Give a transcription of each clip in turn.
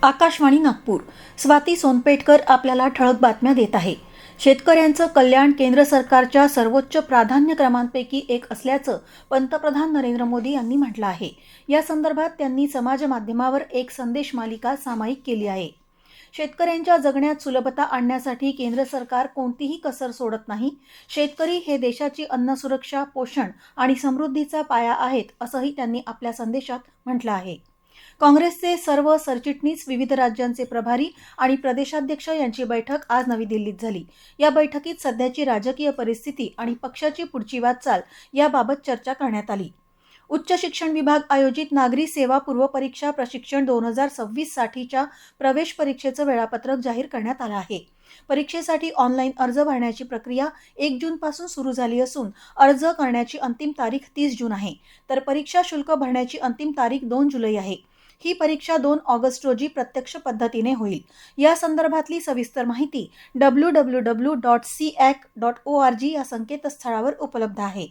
आकाशवाणी नागपूर. स्वाती सोनपेठकर आपल्याला ठळक बातम्या देत आहे. शेतकऱ्यांचं कल्याण केंद्र सरकारच्या सर्वोच्च प्राधान्यक्रमांपैकी एक असल्याचं पंतप्रधान नरेंद्र मोदी यांनी म्हटलं आहे. या संदर्भात त्यांनी समाज माध्यमावर एक संदेश मालिका सामायिक केली आहे. शेतकऱ्यांच्या जगण्यात सुलभता आणण्यासाठी केंद्र सरकार कोणतीही कसर सोडत नाही. शेतकरी हे देशाची अन्न सुरक्षा, पोषण आणि समृद्धीचा पाया आहेत, असंही त्यांनी आपल्या संदेशात म्हटलं आहे. काँग्रेसचे सर्व सरचिटणीस, विविध राज्यांचे प्रभारी आणि प्रदेशाध्यक्ष यांची बैठक आज नवी दिल्लीत झाली. या बैठकीत सध्याची राजकीय परिस्थिती आणि पक्षाची पुढची वाटचाल याबाबत चर्चा करण्यात आली. उच्च शिक्षण विभाग आयोजित नागरी सेवा पूर्व परीक्षा प्रशिक्षण 2026 साठीच्या प्रवेश परीक्षेचं वेळापत्रक जाहीर करण्यात आलं आहे. परीक्षेसाठी ऑनलाईन अर्ज भरण्याची प्रक्रिया 1 जूनपासून सुरू झाली असून अर्ज करण्याची अंतिम तारीख 30 जून आहे, तर परीक्षा शुल्क भरण्याची अंतिम तारीख 2 जुलै आहे. ही परीक्षा 2 ऑगस्ट रोजी प्रत्यक्ष पद्धतीने होईल. या संदर्भातली सविस्तर माहिती www.cac.org या संकेतस्थळावर उपलब्ध आहे.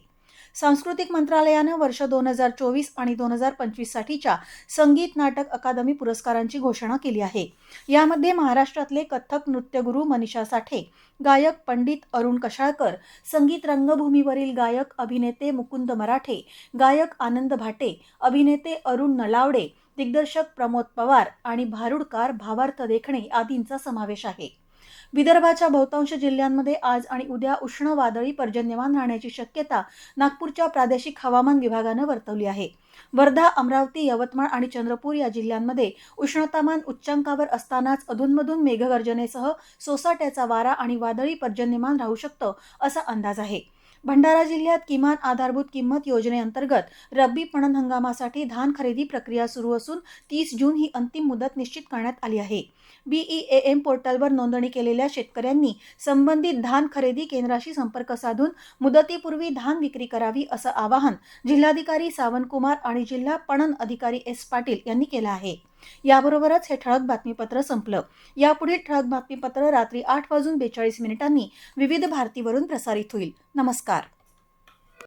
सांस्कृतिक मंत्रालयानं वर्ष 2024 आणि 2025 साठीच्या संगीत नाटक अकादमी पुरस्कारांची घोषणा केली आहे. यामध्ये महाराष्ट्रातले कथ्थक नृत्यगुरू मनीषा साठे, गायक पंडित अरुण कशाळकर, संगीत रंगभूमीवरील गायक अभिनेते मुकुंद मराठे, गायक आनंद भाटे, अभिनेते अरुण नलावडे, दिग्दर्शक प्रमोद पवार आणि भारुडकार भावार्थ देखणे आदींचा समावेश आहे. विदर्भाच्या बहुतांश जिल्ह्यांमध्ये आज आणि उद्या उष्ण वादळी पर्जन्यमान राहण्याची शक्यता नागपूरच्या प्रादेशिक हवामान विभागानं वर्तवली आहे. वर्धा, अमरावती, यवतमाळ आणि चंद्रपूर या जिल्ह्यांमध्ये उष्णतामान उच्चांकावर असतानाच अधूनमधून मेघगर्जनेसह सोसाट्याचा वारा आणि वादळी पर्जन्यमान राहू शकतं, असा अंदाज आहे. भंडारा जिल्ह्यात किमान आधारभूत किंमत योजनेअंतर्गत रब्बी पणन हंगामासाठी धान खरेदी प्रक्रिया सुरू असून 30 जून ही अंतिम मुदत निश्चित करण्यात आली आहे. BEAM पोर्टलवर नोंदणी केलेल्या शेतकऱ्यांनी संबंधित धान खरेदी केंद्राशी संपर्क साधून मुदतीपूर्वी धान विक्री करावी, असं आवाहन जिल्हाधिकारी सावंतकुमार आणि जिल्हा पणन अधिकारी S. पाटील यांनी केलं आहे. याबरोबरच हे ठळक बातमीपत्र संपलं. यापुढील ठळक बातमीपत्र रात्री 8:42 विविध भारतीवरून प्रसारित होईल. नमस्कार.